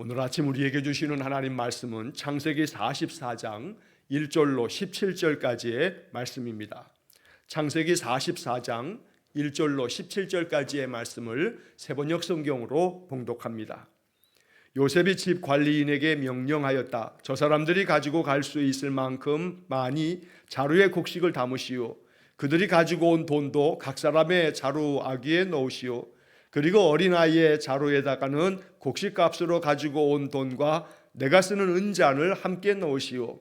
오늘 아침 우리에게 주시는 하나님 말씀은 창세기 44장 1절로 17절까지의 말씀입니다. 창세기 44장 1절로 17절까지의 말씀을 세번역 성경으로 봉독합니다. 요셉이 집 관리인에게 명령하였다. 저 사람들이 가지고 갈 수 있을 만큼 많이 자루에 곡식을 담으시오. 그들이 가지고 온 돈도 각 사람의 자루 아귀에 넣으시오. 그리고 어린아이의 자루에다가는 곡식값으로 가지고 온 돈과 내가 쓰는 은잔을 함께 넣으시오.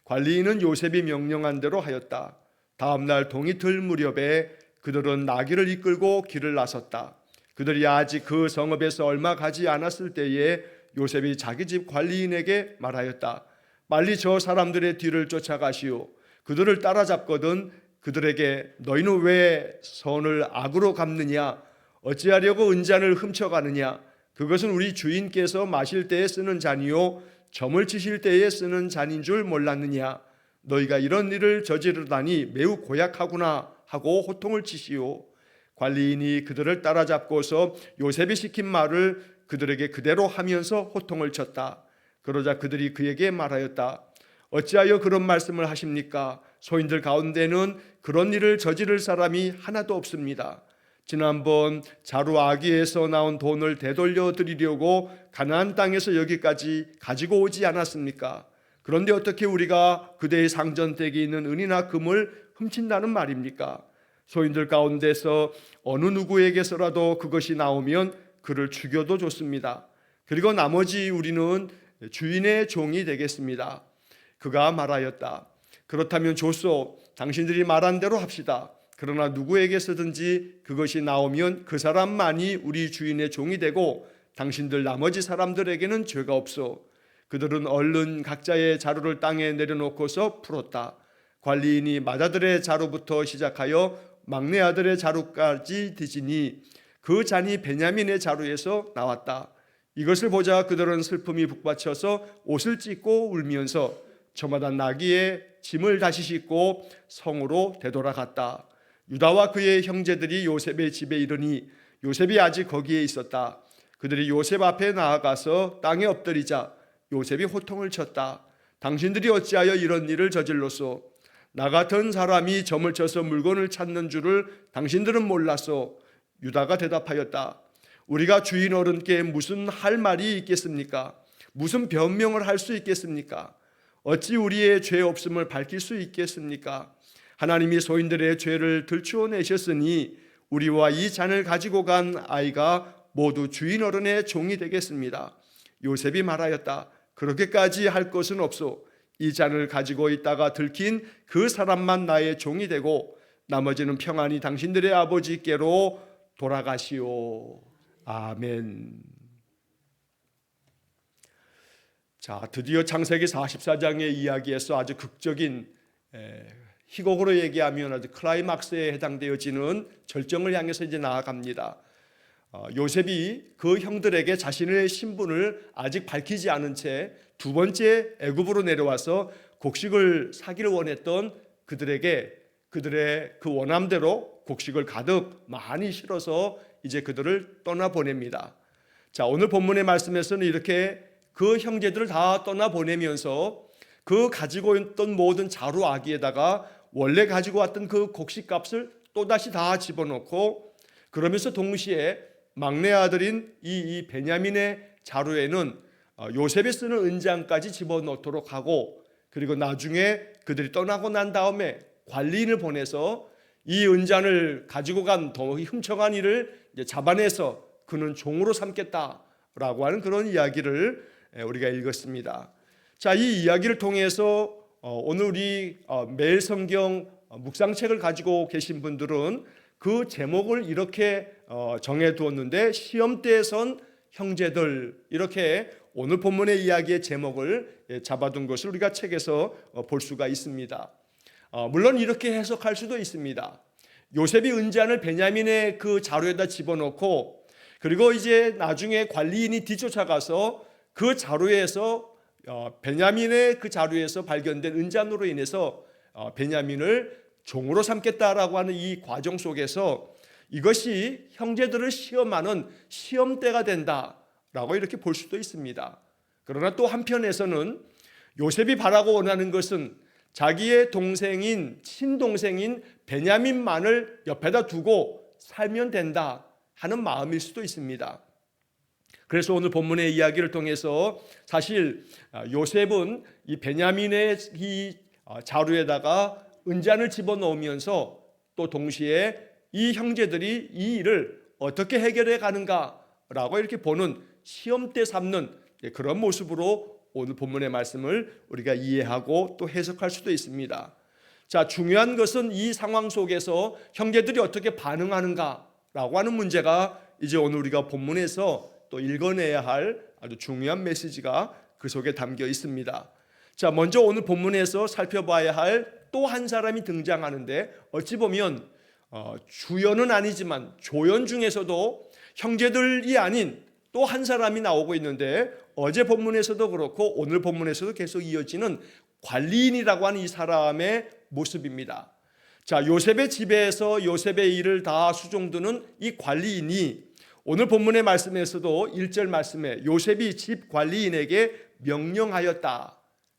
관리인은 요셉이 명령한 대로 하였다. 다음 날 동이 들 무렵에 그들은 나귀를 이끌고 길을 나섰다. 그들이 아직 그 성읍에서 얼마 가지 않았을 때에 요셉이 자기 집 관리인에게 말하였다. 빨리 저 사람들의 뒤를 쫓아가시오. 그들을 따라잡거든 그들에게 너희는 왜 선을 악으로 갚느냐? 어찌하려고 은잔을 훔쳐가느냐? 그것은 우리 주인께서 마실 때에 쓰는 잔이요 점을 치실 때에 쓰는 잔인 줄 몰랐느냐? 너희가 이런 일을 저지르다니 매우 고약하구나 하고 호통을 치시오. 관리인이 그들을 따라잡고서 요셉이 시킨 말을 그들에게 그대로 하면서 호통을 쳤다. 그러자 그들이 그에게 말하였다. 어찌하여 그런 말씀을 하십니까? 소인들 가운데는 그런 일을 저지를 사람이 하나도 없습니다. 지난번 자루 아귀에서 나온 돈을 되돌려 드리려고 가나안 땅에서 여기까지 가지고 오지 않았습니까? 그런데 어떻게 우리가 그대의 상전댁에 있는 은이나 금을 훔친다는 말입니까? 소인들 가운데서 어느 누구에게서라도 그것이 나오면 그를 죽여도 좋습니다. 그리고 나머지 우리는 주인의 종이 되겠습니다. 그가 말하였다. 그렇다면 좋소. 당신들이 말한 대로 합시다. 그러나 누구에게서든지 그것이 나오면 그 사람만이 우리 주인의 종이 되고 당신들 나머지 사람들에게는 죄가 없소. 그들은 얼른 각자의 자루를 땅에 내려놓고서 풀었다. 관리인이 맏아들의 자루부터 시작하여 막내 아들의 자루까지 뒤지니 그 잔이 베냐민의 자루에서 나왔다. 이것을 보자 그들은 슬픔이 북받쳐서 옷을 찢고 울면서 저마다 나귀의 짐을 다시 싣고 성으로 되돌아갔다. 유다와 그의 형제들이 요셉의 집에 이르니 요셉이 아직 거기에 있었다. 그들이 요셉 앞에 나아가서 땅에 엎드리자 요셉이 호통을 쳤다. 당신들이 어찌하여 이런 일을 저질렀소? 나 같은 사람이 점을 쳐서 물건을 찾는 줄을 당신들은 몰랐소. 유다가 대답하였다. 우리가 주인 어른께 무슨 할 말이 있겠습니까? 무슨 변명을 할 수 있겠습니까? 어찌 우리의 죄 없음을 밝힐 수 있겠습니까? 하나님이 소인들의 죄를 들추어내셨으니 우리와 이 잔을 가지고 간 아이가 모두 주인 어른의 종이 되겠습니다. 요셉이 말하였다. 그렇게까지 할 것은 없소. 이 잔을 가지고 있다가 들킨 그 사람만 나의 종이 되고 나머지는 평안히 당신들의 아버지께로 돌아가시오. 아멘. 자, 드디어 창세기 44장의 이야기에서 아주 극적인 희곡으로 얘기하면 아주 클라이막스에 해당되어지는 절정을 향해서 이제 나아갑니다. 요셉이 그 형들에게 자신의 신분을 아직 밝히지 않은 채 두 번째 애굽으로 내려와서 곡식을 사기를 원했던 그들에게 그들의 그 원함대로 곡식을 가득 많이 실어서 이제 그들을 떠나보냅니다. 자, 오늘 본문의 말씀에서는 이렇게 그 형제들을 다 떠나보내면서 그 가지고 있던 모든 자루 아기에다가 원래 가지고 왔던 그 곡식값을 또다시 다 집어넣고 그러면서 동시에 막내 아들인 이 베냐민의 자루에는 요셉이 쓰는 은장까지 집어넣도록 하고 그리고 나중에 그들이 떠나고 난 다음에 관리인을 보내서 이 은잔을 가지고 간 훔쳐간 이를 이제 잡아내서 그는 종으로 삼겠다라고 하는 그런 이야기를 우리가 읽었습니다. 자, 이 이야기를 통해서 오늘 우리 매일 성경 묵상책을 가지고 계신 분들은 그 제목을 이렇게 정해두었는데 시험대에 선 형제들 이렇게 오늘 본문의 이야기의 제목을 잡아둔 것을 우리가 책에서 볼 수가 있습니다. 물론 이렇게 해석할 수도 있습니다. 요셉이 은잔을 베냐민의 그 자루에다 집어넣고 그리고 이제 나중에 관리인이 뒤쫓아가서 그 자루에서 베냐민의 그 자루에서 발견된 은잔으로 인해서 베냐민을 종으로 삼겠다라고 하는 이 과정 속에서 이것이 형제들을 시험하는 시험대가 된다 라고 이렇게 볼 수도 있습니다. 그러나 또 한편에서는 요셉이 바라고 원하는 것은 자기의 동생인 친동생인 베냐민만을 옆에다 두고 살면 된다 하는 마음일 수도 있습니다. 그래서 오늘 본문의 이야기를 통해서 사실 요셉은 이 베냐민의 이 자루에다가 은잔을 집어넣으면서 또 동시에 이 형제들이 이 일을 어떻게 해결해 가는가라고 이렇게 보는 시험대 삼는 그런 모습으로 오늘 본문의 말씀을 우리가 이해하고 또 해석할 수도 있습니다. 자, 중요한 것은 이 상황 속에서 형제들이 어떻게 반응하는가라고 하는 문제가 이제 오늘 우리가 본문에서 또 읽어내야 할 아주 중요한 메시지가 그 속에 담겨 있습니다. 자, 먼저 오늘 본문에서 살펴봐야 할 또 한 사람이 등장하는데 어찌 보면 주연은 아니지만 조연 중에서도 형제들이 아닌 또 한 사람이 나오고 있는데 어제 본문에서도 그렇고 오늘 본문에서도 계속 이어지는 관리인이라고 하는 이 사람의 모습입니다. 자, 요셉의 집에서 요셉의 일을 다 수종드는 이 관리인이 오늘 본문의 말씀에서도 1절 말씀에 요셉이 집 관리인에게 명령하였다.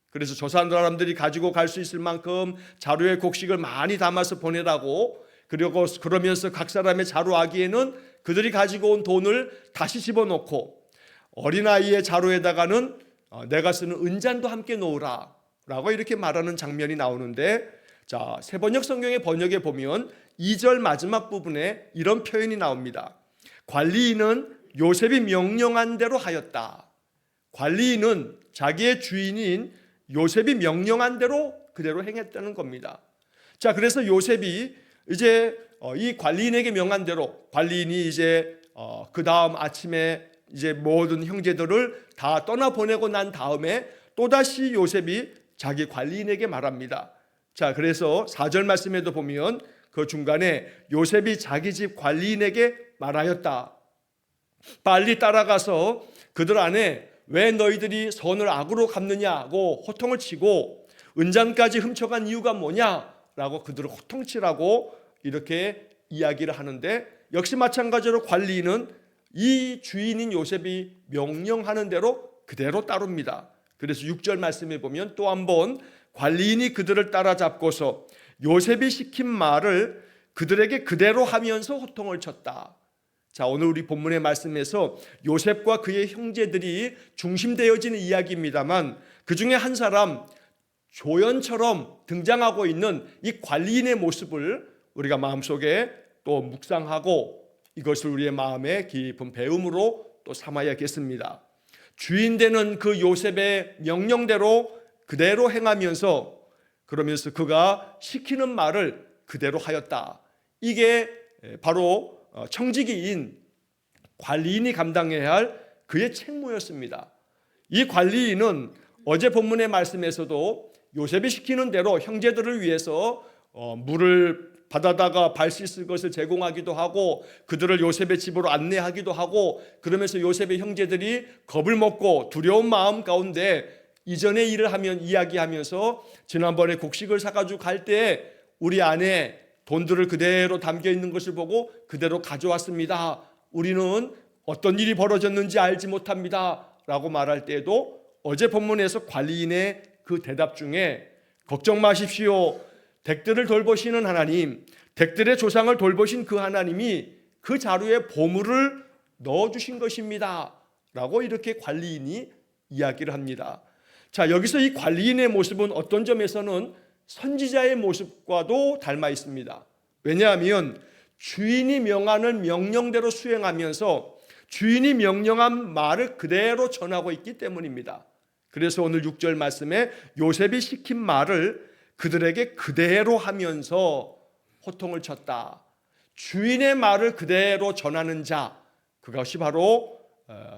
그래서 저 사람들이 가지고 갈 수 있을 만큼 자루에 곡식을 많이 담아서 보내라고, 그리고 그러면서 각 사람의 자루아기에는 그들이 가지고 온 돈을 다시 집어넣고 어린아이의 자루에다가는 내가 쓰는 은잔도 함께 놓으라 라고 이렇게 말하는 장면이 나오는데, 자, 새번역 성경의 번역에 보면 2절 마지막 부분에 이런 표현이 나옵니다. 관리인은 요셉이 명령한 대로 하였다. 관리인은 자기의 주인인 요셉이 명령한 대로 그대로 행했다는 겁니다. 자, 그래서 요셉이 이제 이 관리인에게 명한 대로 관리인이 이제 그 다음 아침에 이제 모든 형제들을 다 떠나보내고 난 다음에 또다시 요셉이 자기 관리인에게 말합니다. 자, 그래서 4절 말씀에도 보면 그 중간에 요셉이 자기 집 관리인에게 말하였다. 빨리 따라가서 그들 안에 왜 너희들이 선을 악으로 갚느냐고 호통을 치고 은잔까지 훔쳐간 이유가 뭐냐라고 그들을 호통치라고 이렇게 이야기를 하는데, 역시 마찬가지로 관리인은 이 주인인 요셉이 명령하는 대로 그대로 따릅니다. 그래서 6절 말씀에 보면 또 한번 관리인이 그들을 따라잡고서 요셉이 시킨 말을 그들에게 그대로 하면서 호통을 쳤다. 자, 오늘 우리 본문의 말씀에서 요셉과 그의 형제들이 중심되어지는 이야기입니다만 그 중에 한 사람 조연처럼 등장하고 있는 이 관리인의 모습을 우리가 마음속에 또 묵상하고 이것을 우리의 마음에 깊은 배움으로 또 삼아야겠습니다. 주인 되는 그 요셉의 명령대로 그대로 행하면서 그러면서 그가 시키는 말을 그대로 하였다. 이게 바로 청지기인 관리인이 감당해야 할 그의 책무였습니다. 이 관리인은 어제 본문의 말씀에서도 요셉이 시키는 대로 형제들을 위해서 물을 바다다가 발 씻을 것을 제공하기도 하고 그들을 요셉의 집으로 안내하기도 하고, 그러면서 요셉의 형제들이 겁을 먹고 두려운 마음 가운데 이전의 일을 하면 이야기하면서 지난번에 곡식을 사가지고 갈 때 우리 안에 돈들을 그대로 담겨 있는 것을 보고 그대로 가져왔습니다. 우리는 어떤 일이 벌어졌는지 알지 못합니다 라고 말할 때에도 어제 본문에서 관리인의 그 대답 중에 걱정 마십시오. 댁들을 돌보시는 하나님, 댁들의 조상을 돌보신 그 하나님이 그 자루에 보물을 넣어주신 것입니다 라고 이렇게 관리인이 이야기를 합니다. 자, 여기서 이 관리인의 모습은 어떤 점에서는 선지자의 모습과도 닮아 있습니다. 왜냐하면 주인이 명하는 명령대로 수행하면서 주인이 명령한 말을 그대로 전하고 있기 때문입니다. 그래서 오늘 6절 말씀에 요셉이 시킨 말을 그들에게 그대로 하면서 호통을 쳤다. 주인의 말을 그대로 전하는 자, 그것이 바로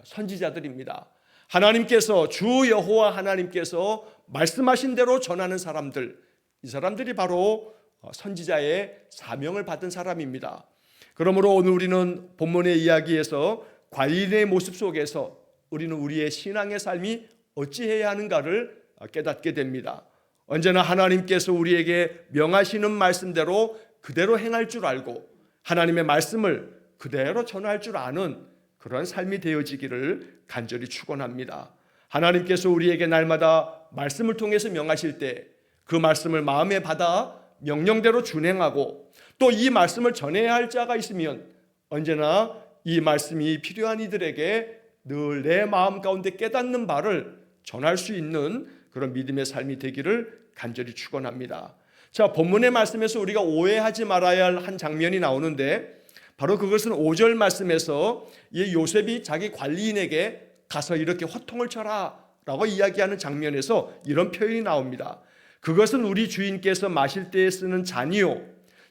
선지자들입니다. 하나님께서, 주 여호와 하나님께서 말씀하신 대로 전하는 사람들, 이 사람들이 바로 선지자의 사명을 받은 사람입니다. 그러므로 오늘 우리는 본문의 이야기에서 관리인의 모습 속에서 우리는 우리의 신앙의 삶이 어찌해야 하는가를 깨닫게 됩니다. 언제나 하나님께서 우리에게 명하시는 말씀대로 그대로 행할 줄 알고 하나님의 말씀을 그대로 전할 줄 아는 그러한 삶이 되어지기를 간절히 축원합니다. 하나님께서 우리에게 날마다 말씀을 통해서 명하실 때 그 말씀을 마음에 받아 명령대로 준행하고 또 이 말씀을 전해야 할 자가 있으면 언제나 이 말씀이 필요한 이들에게 늘 내 마음 가운데 깨닫는 바를 전할 수 있는 그런 믿음의 삶이 되기를 간절히 축원합니다. 자, 본문의 말씀에서 우리가 오해하지 말아야 할 한 장면이 나오는데 바로 그것은 5절 말씀에서 이 요셉이 자기 관리인에게 가서 이렇게 호통을 쳐라 라고 이야기하는 장면에서 이런 표현이 나옵니다. 그것은 우리 주인께서 마실 때에 쓰는 잔이요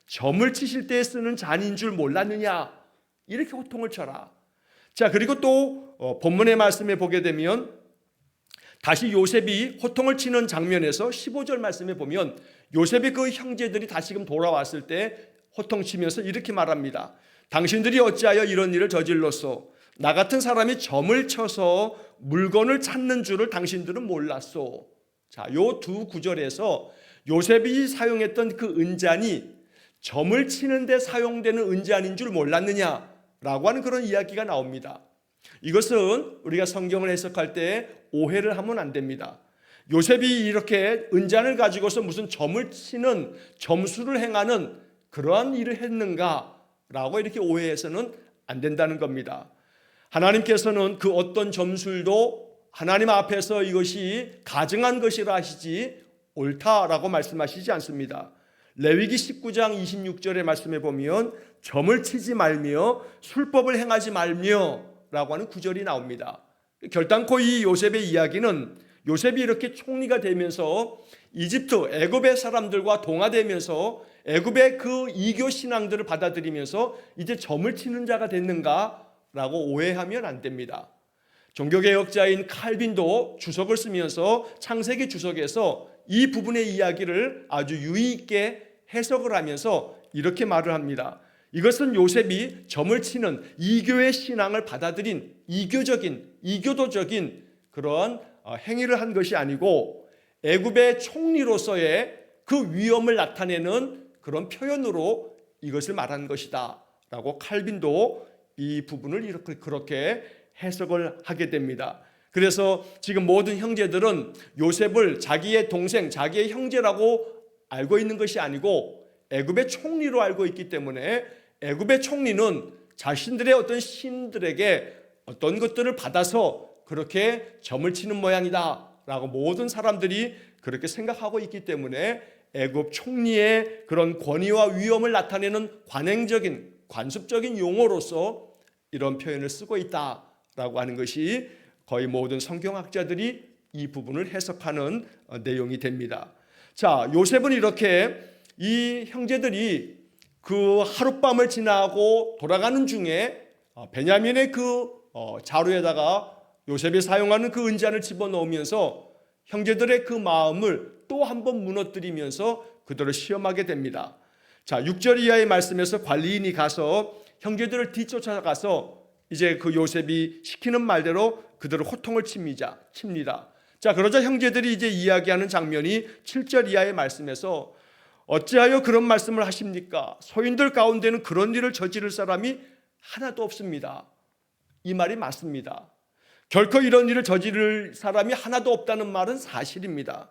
점을 치실 때에 쓰는 잔인 줄 몰랐느냐, 이렇게 호통을 쳐라. 자, 그리고 또 본문의 말씀에 보게 되면 다시 요셉이 호통을 치는 장면에서 15절 말씀에 보면 요셉의 그 형제들이 다시금 돌아왔을 때 호통치면서 이렇게 말합니다. 당신들이 어찌하여 이런 일을 저질렀소? 나 같은 사람이 점을 쳐서 물건을 찾는 줄을 당신들은 몰랐소. 자, 요 두 구절에서 요셉이 사용했던 그 은잔이 점을 치는데 사용되는 은잔인 줄 몰랐느냐라고 하는 그런 이야기가 나옵니다. 이것은 우리가 성경을 해석할 때 오해를 하면 안 됩니다. 요셉이 이렇게 은잔을 가지고서 무슨 점을 치는, 점수를 행하는 그러한 일을 했는가라고 이렇게 오해해서는 안 된다는 겁니다. 하나님께서는 그 어떤 점술도 하나님 앞에서 이것이 가증한 것이라 하시지 옳다라고 말씀하시지 않습니다. 레위기 19장 26절의 말씀에 보면 점을 치지 말며 술법을 행하지 말며 라고 하는 구절이 나옵니다. 결단코 이 요셉의 이야기는 요셉이 이렇게 총리가 되면서 이집트, 애굽의 사람들과 동화되면서 애굽의 그 이교 신앙들을 받아들이면서 이제 점을 치는 자가 됐는가라고 오해하면 안 됩니다. 종교개혁자인 칼빈도 주석을 쓰면서 창세기 주석에서 이 부분의 이야기를 아주 유의 있게 해석을 하면서 이렇게 말을 합니다. 이것은 요셉이 점을 치는 이교의 신앙을 받아들인 이교도적인 그런 행위를 한 것이 아니고 애굽의 총리로서의 그 위엄을 나타내는 그런 표현으로 이것을 말한 것이다 라고 칼빈도 이 부분을 이렇게 그렇게 해석을 하게 됩니다. 그래서 지금 모든 형제들은 요셉을 자기의 동생, 자기의 형제라고 알고 있는 것이 아니고 애굽의 총리로 알고 있기 때문에 애굽의 총리는 자신들의 어떤 신들에게 어떤 것들을 받아서 그렇게 점을 치는 모양이다 라고 모든 사람들이 그렇게 생각하고 있기 때문에 애굽 총리의 그런 권위와 위엄을 나타내는 관행적인, 관습적인 용어로서 이런 표현을 쓰고 있다라고 하는 것이 거의 모든 성경학자들이 이 부분을 해석하는 내용이 됩니다. 자, 요셉은 이렇게 이 형제들이 그 하룻밤을 지나고 돌아가는 중에 베냐민의 그 자루에다가 요셉이 사용하는 그 은잔을 집어넣으면서 형제들의 그 마음을 또 한 번 무너뜨리면서 그들을 시험하게 됩니다. 자, 6절 이하의 말씀에서 관리인이 가서 형제들을 뒤쫓아가서 이제 그 요셉이 시키는 말대로 그들을 호통을 칩니다. 자, 그러자 형제들이 이제 이야기하는 장면이 7절 이하의 말씀에서 어찌하여 그런 말씀을 하십니까? 소인들 가운데는 그런 일을 저지를 사람이 하나도 없습니다. 이 말이 맞습니다. 결코 이런 일을 저지를 사람이 하나도 없다는 말은 사실입니다.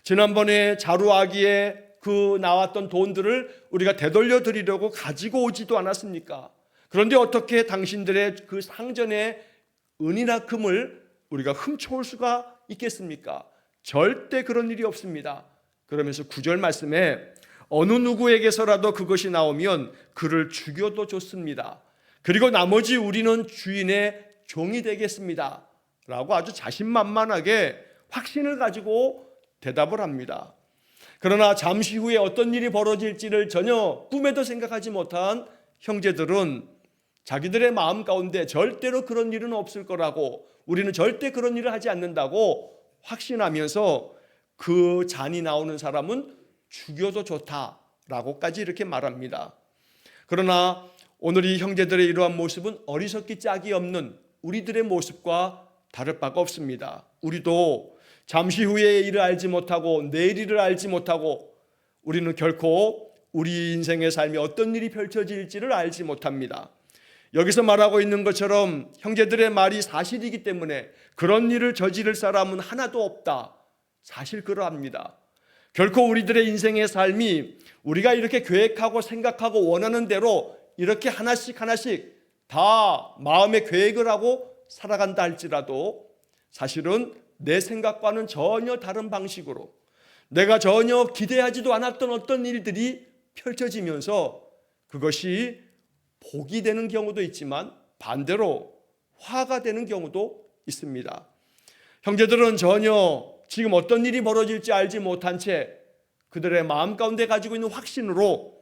지난번에 자루아기에 그 나왔던 돈들을 우리가 되돌려 드리려고 가지고 오지도 않았습니까? 그런데 어떻게 당신들의 그 상전의 은이나 금을 우리가 훔쳐올 수가 있겠습니까? 절대 그런 일이 없습니다. 그러면서 9절 말씀에 어느 누구에게서라도 그것이 나오면 그를 죽여도 좋습니다. 그리고 나머지 우리는 주인의 종이 되겠습니다 라고 아주 자신만만하게 확신을 가지고 대답을 합니다. 그러나 잠시 후에 어떤 일이 벌어질지를 전혀 꿈에도 생각하지 못한 형제들은 자기들의 마음 가운데 절대로 그런 일은 없을 거라고, 우리는 절대 그런 일을 하지 않는다고 확신하면서 그 잔이 나오는 사람은 죽여도 좋다라고까지 이렇게 말합니다. 그러나 오늘 이 형제들의 이러한 모습은 어리석기 짝이 없는 우리들의 모습과 다를 바가 없습니다. 우리도 잠시 후의 일을 알지 못하고 내일 일을 알지 못하고 우리는 결코 우리 인생의 삶에 어떤 일이 펼쳐질지를 알지 못합니다. 여기서 말하고 있는 것처럼 형제들의 말이 사실이기 때문에 그런 일을 저지를 사람은 하나도 없다. 사실 그러합니다. 결코 우리들의 인생의 삶이 우리가 이렇게 계획하고 생각하고 원하는 대로 이렇게 하나씩 하나씩 다 마음의 계획을 하고 살아간다 할지라도 사실은 내 생각과는 전혀 다른 방식으로 내가 전혀 기대하지도 않았던 어떤 일들이 펼쳐지면서 그것이 복이 되는 경우도 있지만 반대로 화가 되는 경우도 있습니다. 형제들은 전혀 지금 어떤 일이 벌어질지 알지 못한 채 그들의 마음 가운데 가지고 있는 확신으로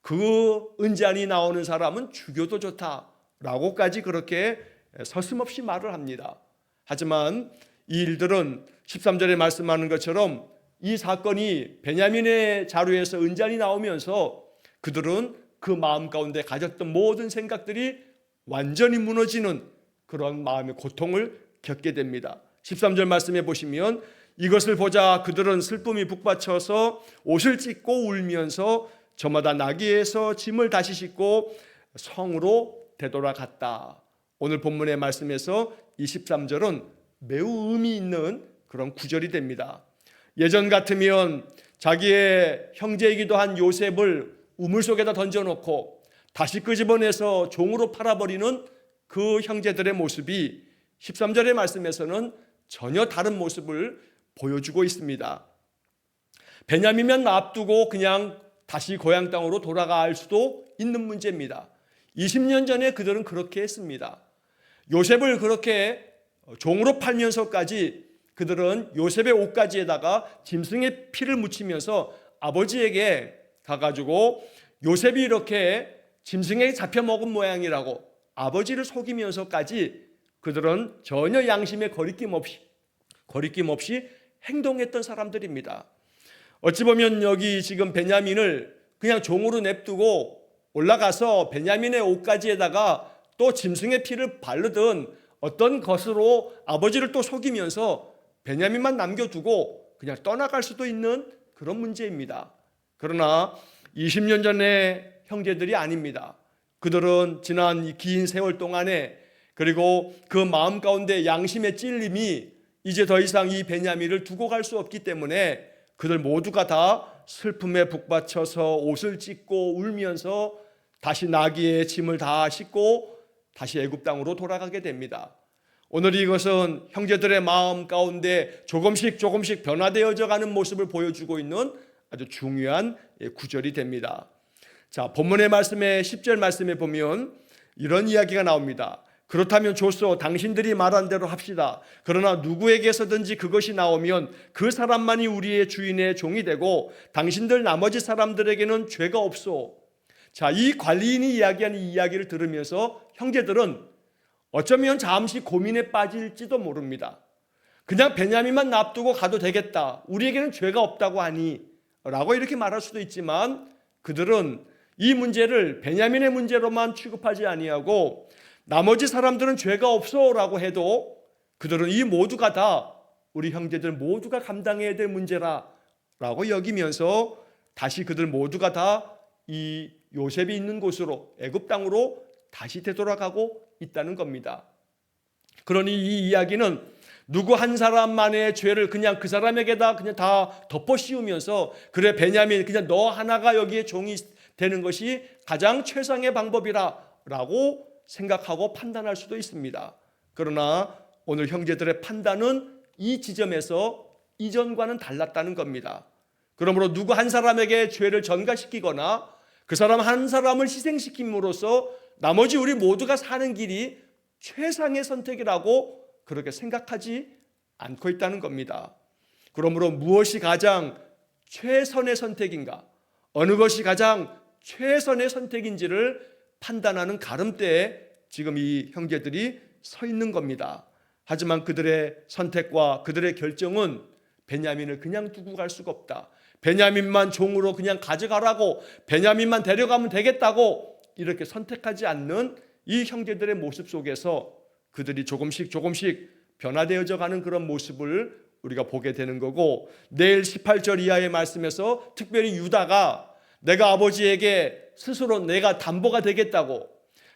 그 은잔이 나오는 사람은 죽여도 좋다라고까지 그렇게 서슴없이 말을 합니다. 하지만 이 일들은 13절에 말씀하는 것처럼 이 사건이 베냐민의 자루에서 은잔이 나오면서 그들은 그 마음 가운데 가졌던 모든 생각들이 완전히 무너지는 그런 마음의 고통을 겪게 됩니다. 13절 말씀해 보시면 이것을 보자 그들은 슬픔이 북받쳐서 옷을 찢고 울면서 저마다 나귀에서 짐을 다시 싣고 성으로 되돌아갔다. 오늘 본문의 말씀에서 23절은 매우 의미 있는 그런 구절이 됩니다. 예전 같으면 자기의 형제이기도 한 요셉을 우물 속에다 던져놓고 다시 끄집어내서 종으로 팔아버리는 그 형제들의 모습이 13절의 말씀에서는 전혀 다른 모습을 보여주고 있습니다. 베냐민만 놔두고 그냥 다시 고향 땅으로 돌아갈 수도 있는 문제입니다. 20년 전에 그들은 그렇게 했습니다. 요셉을 그렇게 종으로 팔면서까지 그들은 요셉의 옷가지에다가 짐승의 피를 묻히면서 아버지에게 가가지고 요셉이 이렇게 짐승에게 잡혀 먹은 모양이라고 아버지를 속이면서까지 그들은 전혀 양심에 거리낌 없이 행동했던 사람들입니다. 어찌 보면 여기 지금 베냐민을 그냥 종으로 냅두고 올라가서 베냐민의 옷가지에다가 또 짐승의 피를 바르든 어떤 것으로 아버지를 또 속이면서 베냐민만 남겨두고 그냥 떠나갈 수도 있는 그런 문제입니다. 그러나 20년 전의 형제들이 아닙니다. 그들은 지난 이 긴 세월 동안에 그리고 그 마음 가운데 양심의 찔림이 이제 더 이상 이 베냐민을 두고 갈 수 없기 때문에 그들 모두가 다 슬픔에 북받쳐서 옷을 찢고 울면서 다시 나귀의 짐을 다 싣고 다시 애굽 땅으로 돌아가게 됩니다. 오늘 이것은 형제들의 마음 가운데 조금씩 변화되어져 가는 모습을 보여주고 있는 아주 중요한 구절이 됩니다. 자, 본문의 말씀에 10절 말씀에 보면 이런 이야기가 나옵니다. 그렇다면 좋소, 당신들이 말한 대로 합시다. 그러나 누구에게서든지 그것이 나오면 그 사람만이 우리의 주인의 종이 되고 당신들 나머지 사람들에게는 죄가 없소. 자, 이 관리인이 이야기하는 이 이야기를 들으면서 형제들은 어쩌면 잠시 고민에 빠질지도 모릅니다. 그냥 베냐민만 납두고 가도 되겠다. 우리에게는 죄가 없다고 하니 라고 이렇게 말할 수도 있지만 그들은 이 문제를 베냐민의 문제로만 취급하지 아니하고 나머지 사람들은 죄가 없어라고 해도 그들은 이 모두가 다 우리 형제들 모두가 감당해야 될 문제라라고 여기면서 다시 그들 모두가 다 이 요셉이 있는 곳으로 애굽 땅으로 다시 되돌아가고 있다는 겁니다. 그러니 이 이야기는 누구 한 사람만의 죄를 그냥 그 사람에게다 그냥 다 덮어 씌우면서 그래 베냐민 그냥 너 하나가 여기에 종이 되는 것이 가장 최상의 방법이라라고 생각하고 판단할 수도 있습니다. 그러나 오늘 형제들의 판단은 이 지점에서 이전과는 달랐다는 겁니다. 그러므로 누구 한 사람에게 죄를 전가시키거나 그 사람 한 사람을 희생시킴으로써 나머지 우리 모두가 사는 길이 최상의 선택이라고 그렇게 생각하지 않고 있다는 겁니다. 그러므로 무엇이 가장 최선의 선택인가, 어느 것이 가장 최선의 선택인지를 판단하는 가름대에 지금 이 형제들이 서 있는 겁니다. 하지만 그들의 선택과 그들의 결정은 베냐민을 그냥 두고 갈 수가 없다. 베냐민만 종으로 그냥 가져가라고, 베냐민만 데려가면 되겠다고 이렇게 선택하지 않는 이 형제들의 모습 속에서 그들이 조금씩 변화되어져 가는 그런 모습을 우리가 보게 되는 거고, 내일 18절 이하의 말씀에서 특별히 유다가 내가 아버지에게 스스로 내가 담보가 되겠다고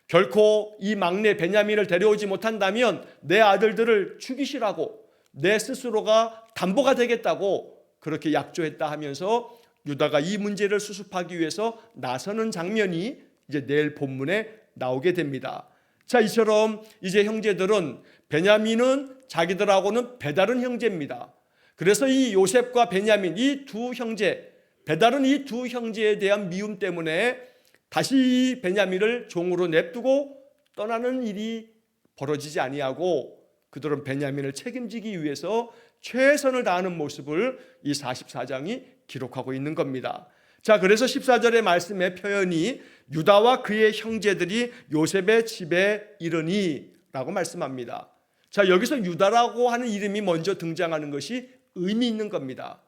결코 이 막내 베냐민을 데려오지 못한다면 내 아들들을 죽이시라고 내 스스로가 담보가 되겠다고 그렇게 약조했다 하면서 유다가 이 문제를 수습하기 위해서 나서는 장면이 이제 내일 본문에 나오게 됩니다. 자, 이처럼 이제 형제들은 베냐민은 자기들하고는 배다른 형제입니다. 그래서 이 요셉과 베냐민 이 두 형제, 배다른 이 두 형제에 대한 미움 때문에 다시 이 베냐민을 종으로 냅두고 떠나는 일이 벌어지지 아니하고 그들은 베냐민을 책임지기 위해서 최선을 다하는 모습을 이 44장이 기록하고 있는 겁니다. 자, 그래서 14절의 말씀의 표현이 유다와 그의 형제들이 요셉의 집에 이르니 라고 말씀합니다. 자, 여기서 유다라고 하는 이름이 먼저 등장하는 것이 의미 있는 겁니다.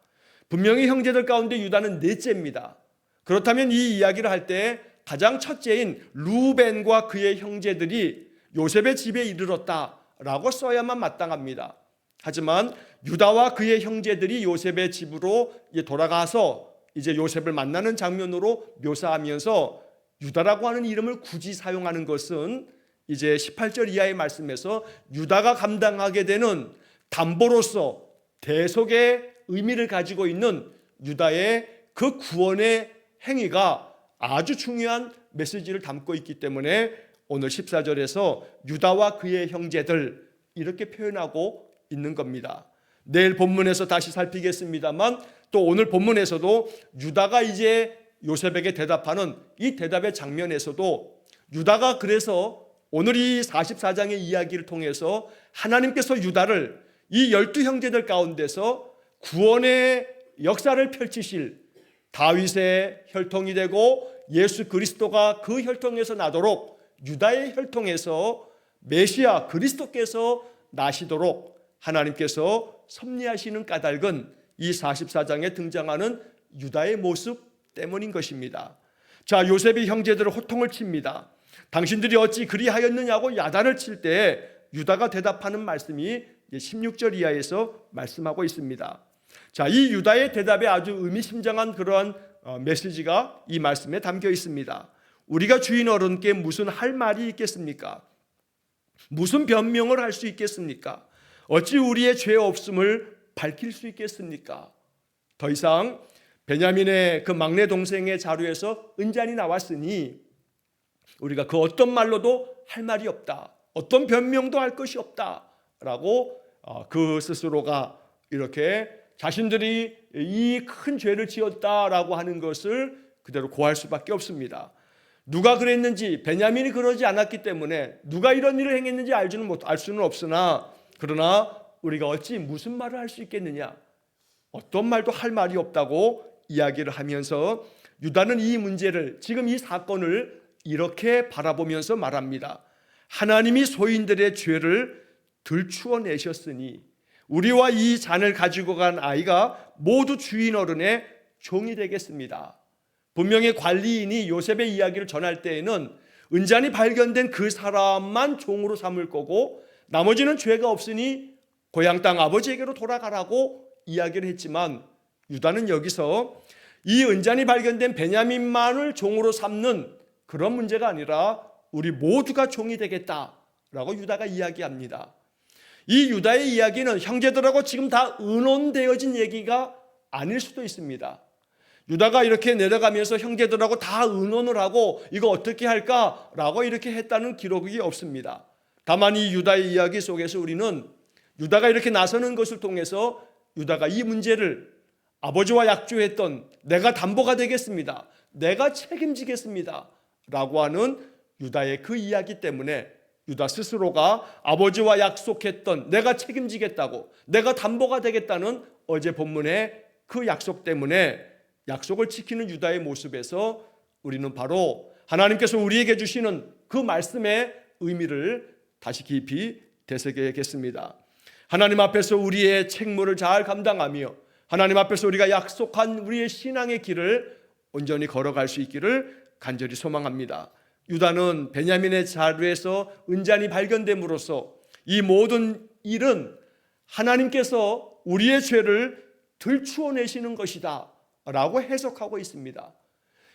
분명히 형제들 가운데 유다는 넷째입니다. 그렇다면 이 이야기를 할 때 가장 첫째인 루벤과 그의 형제들이 요셉의 집에 이르렀다라고 써야만 마땅합니다. 하지만 유다와 그의 형제들이 요셉의 집으로 돌아가서 이제 요셉을 만나는 장면으로 묘사하면서 유다라고 하는 이름을 굳이 사용하는 것은 이제 18절 이하의 말씀에서 유다가 감당하게 되는 담보로서 대속의 의미를 가지고 있는 유다의 그 구원의 행위가 아주 중요한 메시지를 담고 있기 때문에 오늘 14절에서 유다와 그의 형제들 이렇게 표현하고 있는 겁니다. 내일 본문에서 다시 살피겠습니다만 또 오늘 본문에서도 유다가 이제 요셉에게 대답하는 이 대답의 장면에서도 유다가 그래서 오늘 이 44장의 이야기를 통해서 하나님께서 유다를 이 12형제들 가운데서 구원의 역사를 펼치실 다윗의 혈통이 되고 예수 그리스도가 그 혈통에서 나도록 유다의 혈통에서 메시아 그리스도께서 나시도록 하나님께서 섭리하시는 까닭은 이 44장에 등장하는 유다의 모습 때문인 것입니다. 자, 요셉이 형제들을 호통을 칩니다. 당신들이 어찌 그리하였느냐고 야단을 칠 때 유다가 대답하는 말씀이 16절 이하에서 말씀하고 있습니다. 자, 이 유다의 대답에 아주 의미심장한 그러한 메시지가 이 말씀에 담겨 있습니다. 우리가 주인 어른께 무슨 할 말이 있겠습니까? 무슨 변명을 할 수 있겠습니까? 어찌 우리의 죄 없음을 밝힐 수 있겠습니까? 더 이상 베냐민의 그 막내 동생의 자루에서 은잔이 나왔으니 우리가 그 어떤 말로도 할 말이 없다. 어떤 변명도 할 것이 없다라고 그 스스로가 이렇게 자신들이 이 큰 죄를 지었다라고 하는 것을 그대로 고할 수밖에 없습니다. 누가 그랬는지 베냐민이 그러지 않았기 때문에 누가 이런 일을 행했는지 알 수는 없으나 그러나 우리가 어찌 무슨 말을 할 수 있겠느냐? 어떤 말도 할 말이 없다고 이야기를 하면서 유다는 이 문제를 지금 이 사건을 이렇게 바라보면서 말합니다. 하나님이 소인들의 죄를 들추어 내셨으니 우리와 이 잔을 가지고 간 아이가 모두 주인 어른의 종이 되겠습니다. 분명히 관리인이 요셉의 이야기를 전할 때에는 은잔이 발견된 그 사람만 종으로 삼을 거고 나머지는 죄가 없으니 고향 땅 아버지에게로 돌아가라고 이야기를 했지만 유다는 여기서 이 은잔이 발견된 베냐민만을 종으로 삼는 그런 문제가 아니라 우리 모두가 종이 되겠다라고 유다가 이야기합니다. 이 유다의 이야기는 형제들하고 지금 다 의논되어진 얘기가 아닐 수도 있습니다. 유다가 이렇게 내려가면서 형제들하고 다 의논을 하고 이거 어떻게 할까라고 이렇게 했다는 기록이 없습니다. 다만 이 유다의 이야기 속에서 우리는 유다가 이렇게 나서는 것을 통해서 유다가 이 문제를 아버지와 약조했던 내가 담보가 되겠습니다. 내가 책임지겠습니다. 라고 하는 유다의 그 이야기 때문에 유다 스스로가 아버지와 약속했던 내가 책임지겠다고 내가 담보가 되겠다는 어제 본문의 그 약속 때문에 약속을 지키는 유다의 모습에서 우리는 바로 하나님께서 우리에게 주시는 그 말씀의 의미를 다시 깊이 되새겨야겠습니다. 하나님 앞에서 우리의 책무를 잘 감당하며 하나님 앞에서 우리가 약속한 우리의 신앙의 길을 온전히 걸어갈 수 있기를 간절히 소망합니다. 유다는 베냐민의 자루에서 은잔이 발견됨으로써 이 모든 일은 하나님께서 우리의 죄를 들추어내시는 것이다 라고 해석하고 있습니다.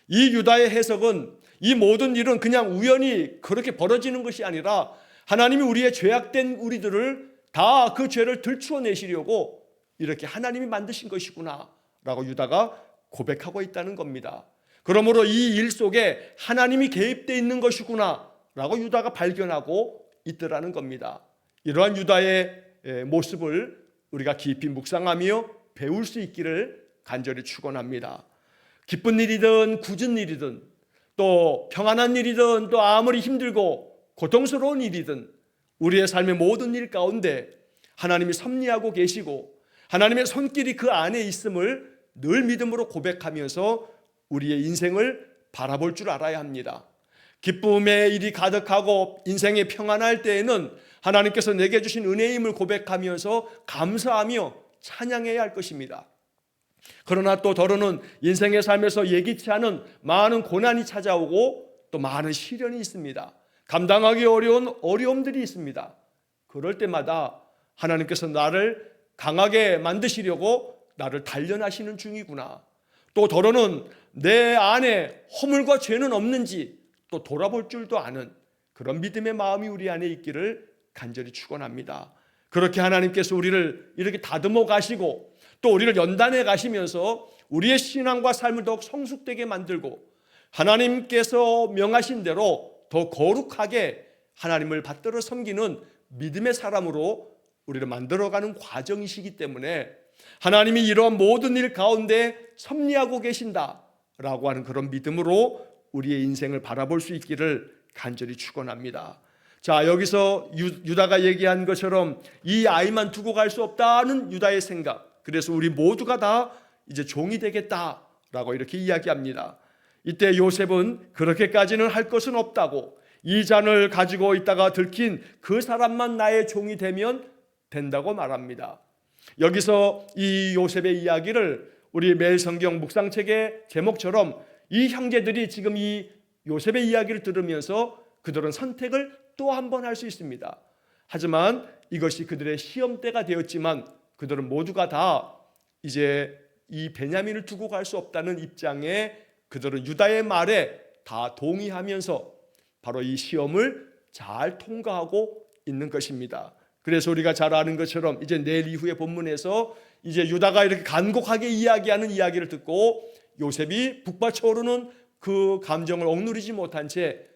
이 유다의 해석은 이 모든 일은 그냥 우연히 그렇게 벌어지는 것이 아니라 하나님이 우리의 죄악된 우리들을 다 그 죄를 들추어내시려고 이렇게 하나님이 만드신 것이구나 라고 유다가 고백하고 있다는 겁니다. 그러므로 이 일 속에 하나님이 개입되어 있는 것이구나 라고 유다가 발견하고 있더라는 겁니다. 이러한 유다의 모습을 우리가 깊이 묵상하며 배울 수 있기를 간절히 축원합니다. 기쁜 일이든 굳은 일이든 또 평안한 일이든 또 아무리 힘들고 고통스러운 일이든 우리의 삶의 모든 일 가운데 하나님이 섭리하고 계시고 하나님의 손길이 그 안에 있음을 늘 믿음으로 고백하면서 우리의 인생을 바라볼 줄 알아야 합니다. 기쁨의 일이 가득하고 인생이 평안할 때에는 하나님께서 내게 주신 은혜임을 고백하면서 감사하며 찬양해야 할 것입니다. 그러나 또 더러는 인생의 삶에서 예기치 않은 많은 고난이 찾아오고 또 많은 시련이 있습니다. 감당하기 어려운 어려움들이 있습니다. 그럴 때마다 하나님께서 나를 강하게 만드시려고 나를 단련하시는 중이구나. 또 더러는 내 안에 허물과 죄는 없는지 또 돌아볼 줄도 아는 그런 믿음의 마음이 우리 안에 있기를 간절히 축원합니다. 그렇게 하나님께서 우리를 이렇게 다듬어 가시고 또 우리를 연단해 가시면서 우리의 신앙과 삶을 더욱 성숙되게 만들고 하나님께서 명하신 대로 더 거룩하게 하나님을 받들어 섬기는 믿음의 사람으로 우리를 만들어가는 과정이시기 때문에 하나님이 이러한 모든 일 가운데 섭리하고 계신다라고 하는 그런 믿음으로 우리의 인생을 바라볼 수 있기를 간절히 축원합니다. 자, 여기서 유다가 얘기한 것처럼 이 아이만 두고 갈 수 없다는 유다의 생각, 그래서 우리 모두가 다 이제 종이 되겠다라고 이렇게 이야기합니다. 이때 요셉은 그렇게까지는 할 것은 없다고, 이 잔을 가지고 있다가 들킨 그 사람만 나의 종이 되면 된다고 말합니다. 여기서 이 요셉의 이야기를 우리 매일 성경 묵상책의 제목처럼 이 형제들이 지금 이 요셉의 이야기를 들으면서 그들은 선택을 또 한 번 할 수 있습니다. 하지만 이것이 그들의 시험대가 되었지만 그들은 모두가 다 이제 이 베냐민을 두고 갈 수 없다는 입장에 그들은 유다의 말에 다 동의하면서 바로 이 시험을 잘 통과하고 있는 것입니다. 그래서 우리가 잘 아는 것처럼 이제 내일 이후의 본문에서 이제 유다가 이렇게 간곡하게 이야기하는 이야기를 듣고 요셉이 북받쳐오르는 그 감정을 억누르지 못한 채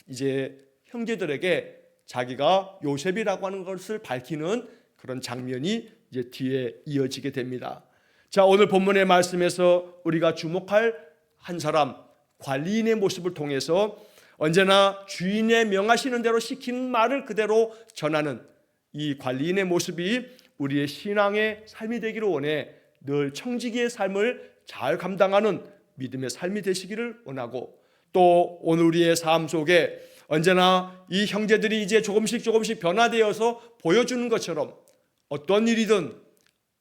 이제 형제들에게 자기가 요셉이라고 하는 것을 밝히는 그런 장면이 이제 뒤에 이어지게 됩니다. 자, 오늘 본문의 말씀에서 우리가 주목할 한 사람, 관리인의 모습을 통해서 언제나 주인의 명하시는 대로 시키는 말을 그대로 전하는 이 관리인의 모습이 우리의 신앙의 삶이 되기를 원해 늘 청지기의 삶을 잘 감당하는 믿음의 삶이 되시기를 원하고, 또 오늘 우리의 삶 속에 언제나 이 형제들이 이제 조금씩 변화되어서 보여주는 것처럼 어떤 일이든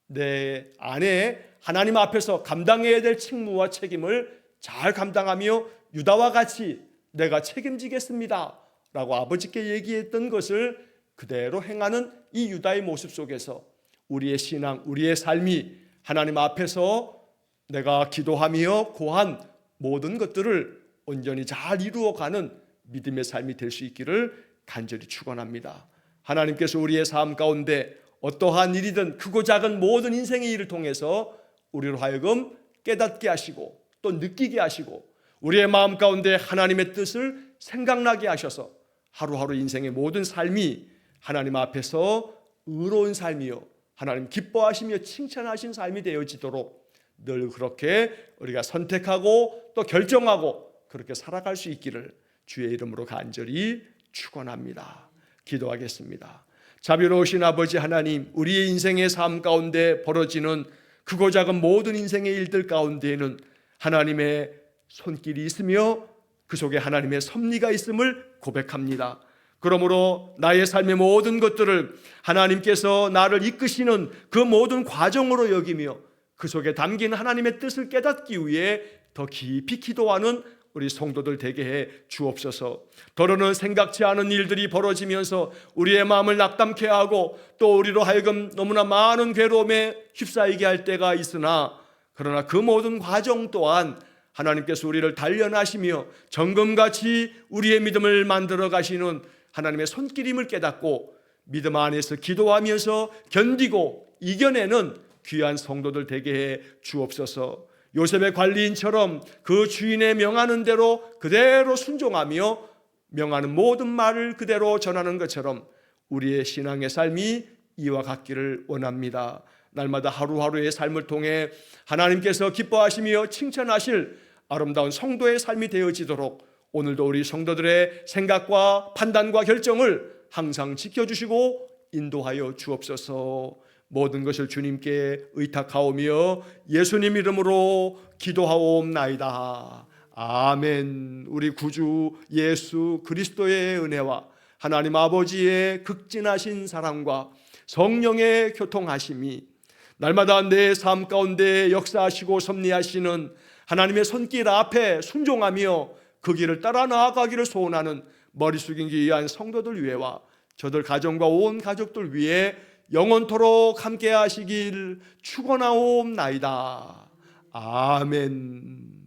내 안에 하나님 앞에서 감당해야 될 책무와 책임을 잘 감당하며 유다와 같이 내가 책임지겠습니다 라고 아버지께 얘기했던 것을 그대로 행하는 이 유다의 모습 속에서 우리의 신앙, 우리의 삶이 하나님 앞에서 내가 기도하며 고한 모든 것들을 온전히 잘 이루어가는 믿음의 삶이 될 수 있기를 간절히 축원합니다. 하나님께서 우리의 삶 가운데 어떠한 일이든 크고 작은 모든 인생의 일을 통해서 우리로 하여금 깨닫게 하시고 또 느끼게 하시고 우리의 마음 가운데 하나님의 뜻을 생각나게 하셔서 하루하루 인생의 모든 삶이 하나님 앞에서 의로운 삶이요 하나님 기뻐하시며 칭찬하신 삶이 되어지도록 늘 그렇게 우리가 선택하고 또 결정하고 그렇게 살아갈 수 있기를 주의 이름으로 간절히 축원합니다. 기도하겠습니다. 자비로우신 아버지 하나님, 우리의 인생의 삶 가운데 벌어지는 크고 작은 모든 인생의 일들 가운데에는 하나님의 손길이 있으며 그 속에 하나님의 섭리가 있음을 고백합니다. 그러므로 나의 삶의 모든 것들을 하나님께서 나를 이끄시는 그 모든 과정으로 여기며 그 속에 담긴 하나님의 뜻을 깨닫기 위해 더 깊이 기도하는 우리 성도들 되게 해 주옵소서. 더러는 생각지 않은 일들이 벌어지면서 우리의 마음을 낙담케 하고 또 우리로 하여금 너무나 많은 괴로움에 휩싸이게 할 때가 있으나, 그러나 그 모든 과정 또한 하나님께서 우리를 단련하시며 정금같이 우리의 믿음을 만들어 가시는 하나님의 손길임을 깨닫고 믿음 안에서 기도하면서 견디고 이겨내는 귀한 성도들 되게 해 주옵소서. 요셉의 관리인처럼 그 주인의 명하는 대로 그대로 순종하며 명하는 모든 말을 그대로 전하는 것처럼 우리의 신앙의 삶이 이와 같기를 원합니다. 날마다 하루하루의 삶을 통해 하나님께서 기뻐하시며 칭찬하실 아름다운 성도의 삶이 되어지도록 오늘도 우리 성도들의 생각과 판단과 결정을 항상 지켜주시고 인도하여 주옵소서. 모든 것을 주님께 의탁하오며 예수님 이름으로 기도하옵나이다. 아멘. 우리 구주 예수 그리스도의 은혜와 하나님 아버지의 극진하신 사랑과 성령의 교통하심이 날마다 내 삶 가운데 역사하시고 섭리하시는 하나님의 손길 앞에 순종하며 그 길을 따라 나아가기를 소원하는 머리 숙이기 위한 성도들 위해와 저들 가정과 온 가족들 위해 영원토록 함께 하시길 축원하옵나이다. 아멘.